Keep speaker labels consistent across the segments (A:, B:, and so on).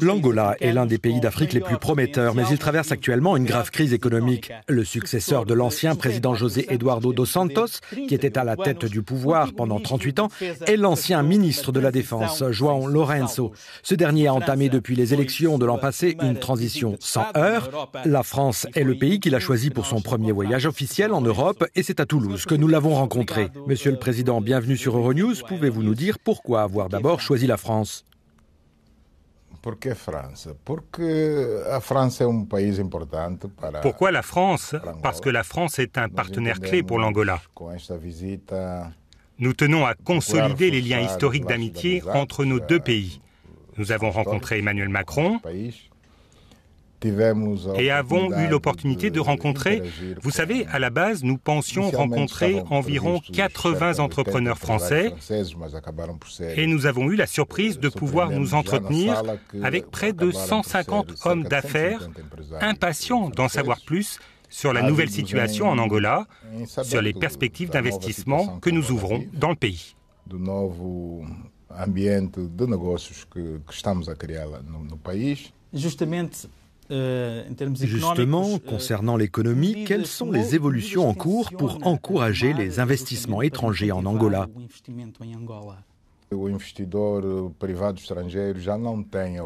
A: L'Angola est l'un des pays d'Afrique les plus prometteurs, mais il traverse actuellement une grave crise économique. Le successeur de l'ancien président José Eduardo dos Santos, qui était à la tête du pouvoir pendant 38 ans, est l'ancien ministre de la Défense, João Lourenço. Ce dernier a entamé depuis les élections de l'an passé une transition sans heurts. La France est le pays qu'il a choisi pour son premier voyage officiel en Europe et c'est à Toulouse que nous l'avons rencontré. Monsieur le Président, bienvenue sur Euronews. Pouvez-vous nous dire pourquoi avoir d'abord choisi la France ?
B: Pourquoi la France? Parce que la France est un partenaire clé pour l'Angola. Nous tenons à consolider les liens historiques d'amitié entre nos deux pays. Nous avons rencontré Emmanuel Macron et avons eu l'opportunité de rencontrer, vous savez, à la base, nous pensions rencontrer environ 80 entrepreneurs français et nous avons eu la surprise de pouvoir nous entretenir avec près de 150 hommes d'affaires impatients d'en savoir plus sur la nouvelle situation en Angola, sur les perspectives d'investissement que nous ouvrons dans le pays.
A: Justement, concernant l'économie, quelles sont les évolutions en cours pour encourager les investissements étrangers en Angola?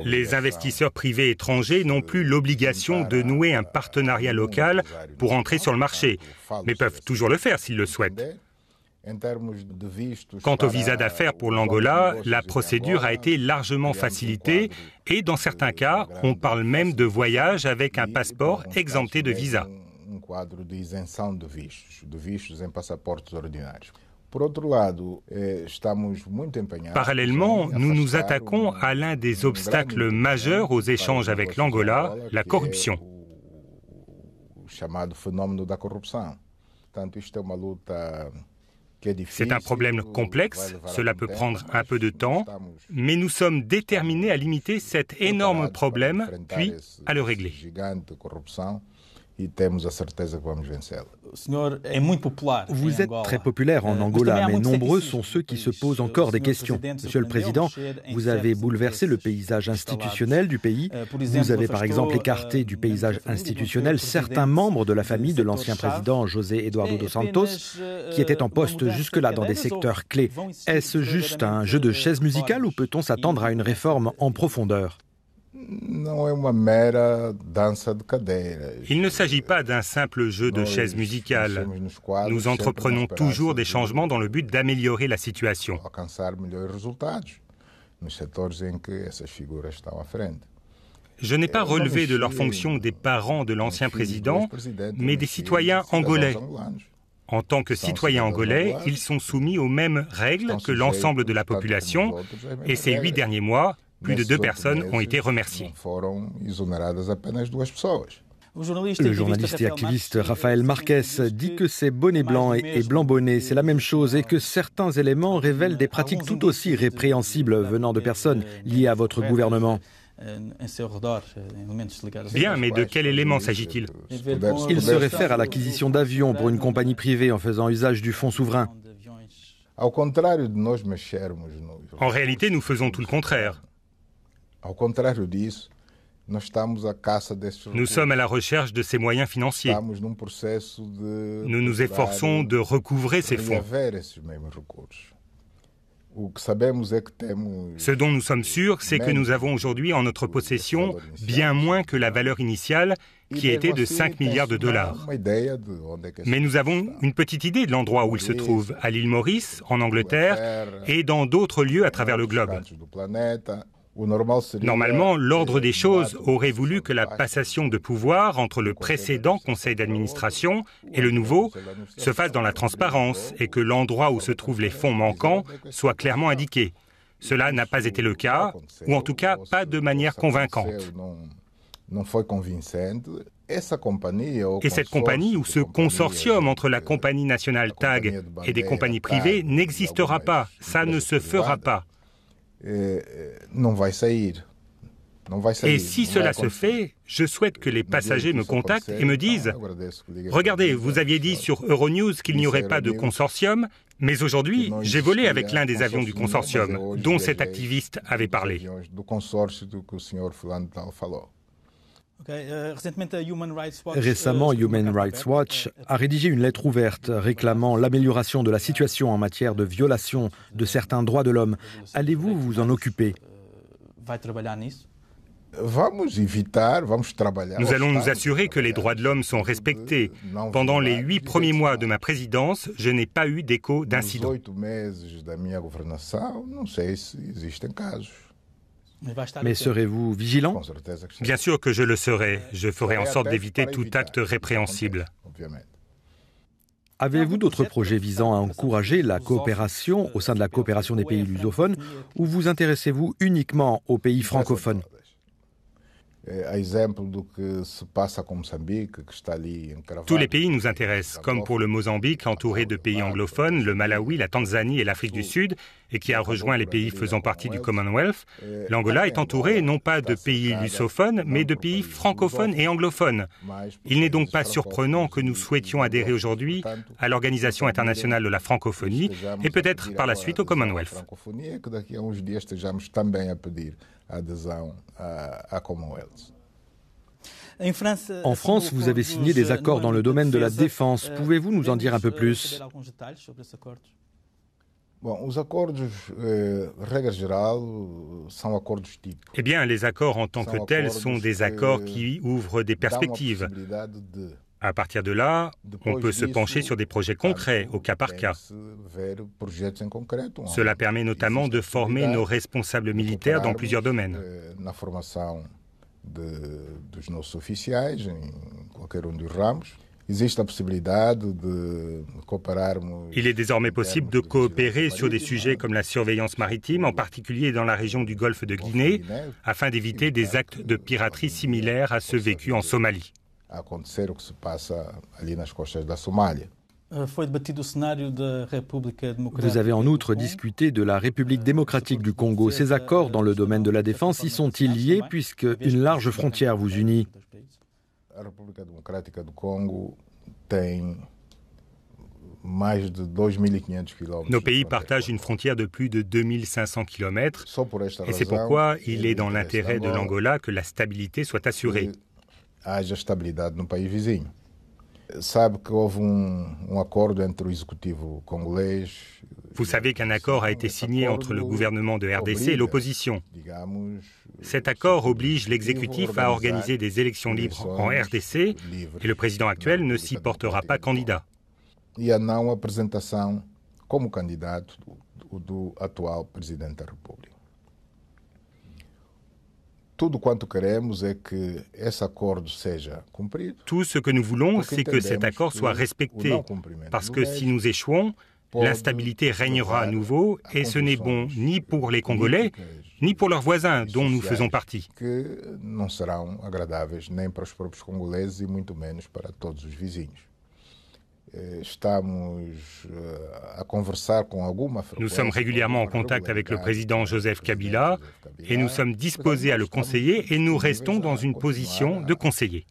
B: Les investisseurs privés étrangers n'ont plus l'obligation de nouer un partenariat local pour entrer sur le marché, mais peuvent toujours le faire s'ils le souhaitent. Quant au visa d'affaires pour l'Angola, la procédure a été largement facilitée et dans certains cas, on parle même de voyage avec un passeport exempté de visa. Parallèlement, nous nous attaquons à l'un des obstacles majeurs aux échanges avec l'Angola, la corruption. C'est un problème complexe, cela peut prendre un peu de temps, mais nous sommes déterminés à limiter cet énorme problème, puis à le régler.
A: Vous êtes très populaire en Angola, mais nombreux sont ceux qui se posent encore des questions. Monsieur le Président, vous avez bouleversé le paysage institutionnel du pays. Vous avez par exemple écarté du paysage institutionnel certains membres de la famille de l'ancien président José Eduardo dos Santos, qui étaient en poste jusque-là dans des secteurs clés. Est-ce juste un jeu de chaises musicales ou peut-on s'attendre à une réforme en profondeur ?
B: Il ne s'agit pas d'un simple jeu de chaises musicales. Nous entreprenons toujours des changements dans le but d'améliorer la situation. Je n'ai pas relevé de leur fonction des parents de l'ancien président, mais des citoyens angolais. En tant que citoyens angolais, ils sont soumis aux mêmes règles que l'ensemble de la population et ces 8 derniers mois, plus de 2 personnes ont été remerciées.
A: Le journaliste et activiste Rafael Marques dit que c'est bonnet blanc et blanc bonnet, c'est la même chose et que certains éléments révèlent des pratiques tout aussi répréhensibles venant de personnes liées à votre gouvernement.
B: Bien, mais de quel élément s'agit-il?
A: Il se réfère à l'acquisition d'avions pour une compagnie privée en faisant usage du fonds souverain.
B: En réalité, nous faisons tout le contraire. Nous sommes à la recherche de ces moyens financiers. Nous nous efforçons de recouvrer ces fonds. Ce dont nous sommes sûrs, c'est que nous avons aujourd'hui en notre possession bien moins que la valeur initiale qui était de 5 milliards de dollars. Mais nous avons une petite idée de l'endroit où il se trouve, à l'île Maurice, en Angleterre et dans d'autres lieux à travers le globe. Normalement, l'ordre des choses aurait voulu que la passation de pouvoir entre le précédent conseil d'administration et le nouveau se fasse dans la transparence et que l'endroit où se trouvent les fonds manquants soit clairement indiqué. Cela n'a pas été le cas, ou en tout cas pas de manière convaincante. Et cette compagnie ou ce consortium entre la compagnie nationale TAG et des compagnies privées n'existera pas. Ça ne se fera pas. Et si cela se fait, je souhaite que les passagers me contactent et me disent « Regardez, vous aviez dit sur Euronews qu'il n'y aurait pas de consortium, mais aujourd'hui, j'ai volé avec l'un des avions du consortium, dont cet activiste avait parlé. »
A: Récemment, Human Rights Watch a rédigé une lettre ouverte réclamant l'amélioration de la situation en matière de violation de certains droits de l'homme. Allez-vous vous en occuper ?
B: Nous allons nous assurer que les droits de l'homme sont respectés. Pendant les 8 premiers mois de ma présidence, je n'ai pas eu d'écho d'incidents.
A: Mais serez-vous vigilant ?
B: Bien sûr que je le serai. Je ferai en sorte d'éviter tout acte répréhensible.
A: Avez-vous d'autres projets visant à encourager la coopération au sein de la coopération des pays lusophones ou vous intéressez-vous uniquement aux pays francophones ?
B: Tous les pays nous intéressent, comme pour le Mozambique, entouré de pays anglophones, le Malawi, la Tanzanie et l'Afrique du Sud, et qui a rejoint les pays faisant partie du Commonwealth. L'Angola est entouré non pas de pays lusophones, mais de pays francophones et anglophones. Il n'est donc pas surprenant que nous souhaitions adhérer aujourd'hui à l'Organisation internationale de la francophonie et peut-être par la suite au Commonwealth.
A: En France, vous avez signé des accords dans le domaine de la défense. Pouvez-vous nous en dire un peu plus ?
B: Eh bien, les accords en tant que tels sont des accords qui ouvrent des perspectives. À partir de là, on peut se pencher sur des projets concrets, au cas par cas. Cela permet notamment de former nos responsables militaires dans plusieurs domaines. Il est désormais possible de coopérer sur des sujets comme la surveillance maritime, en particulier dans la région du golfe de Guinée, afin d'éviter des actes de piraterie similaires à ceux vécus en Somalie.
A: Vous avez en outre discuté de la République démocratique du Congo. Ces accords dans le domaine de la défense y sont-ils liés puisque une large frontière vous unit ?
B: Nos pays partagent une frontière de plus de 2500 km et c'est pourquoi il est dans l'intérêt de l'Angola que la stabilité soit assurée. Vous savez qu'un accord a été signé entre le gouvernement de RDC et l'opposition. Cet accord oblige l'exécutif à organiser des élections libres en RDC et le président actuel ne s'y portera pas candidat. Tout ce que nous voulons, c'est que cet accord soit respecté, parce que si nous échouons, l'instabilité régnera à nouveau et ce n'est bon ni pour les Congolais, ni pour leurs voisins dont nous faisons partie. Nous sommes régulièrement en contact avec le président Joseph Kabila et nous sommes disposés à le conseiller et nous restons dans une position de conseiller.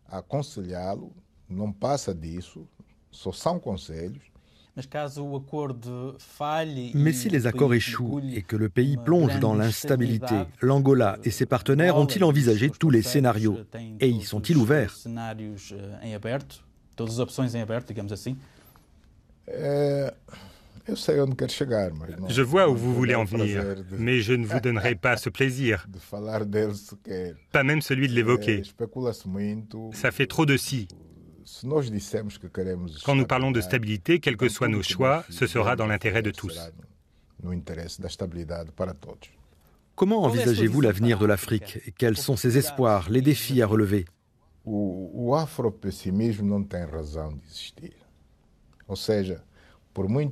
A: Mais si les accords échouent et que le pays plonge dans l'instabilité, l'Angola et ses partenaires ont-ils envisagé tous les scénarios et y sont-ils ouverts ?
B: Je vois où vous voulez en venir, mais je ne vous donnerai pas ce plaisir, pas même celui de l'évoquer. Ça fait trop de si. Quand nous parlons de stabilité, quels que soient nos choix, ce sera dans l'intérêt de tous.
A: Comment envisagez-vous l'avenir de l'Afrique ? Quels sont ses espoirs, les défis à relever ?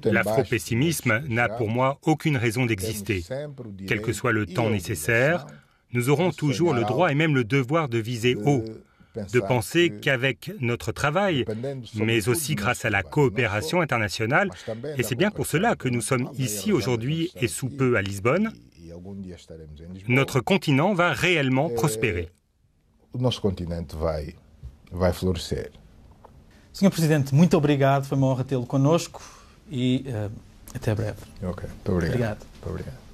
B: L'afropessimisme n'a pour moi aucune raison d'exister. Quel que soit le temps nécessaire, nous aurons toujours le droit et même le devoir de viser haut, de penser qu'avec notre travail, mais aussi grâce à la coopération internationale, et c'est bien pour cela que nous sommes ici aujourd'hui et sous peu à Lisbonne, Notre continent va réellement prospérer.
C: O nosso continente vai florescer.
D: Senhor Presidente, muito obrigado. Foi uma honra tê-lo connosco e até breve.
C: Ok, muito obrigado.
D: Obrigado.
C: Muito obrigado.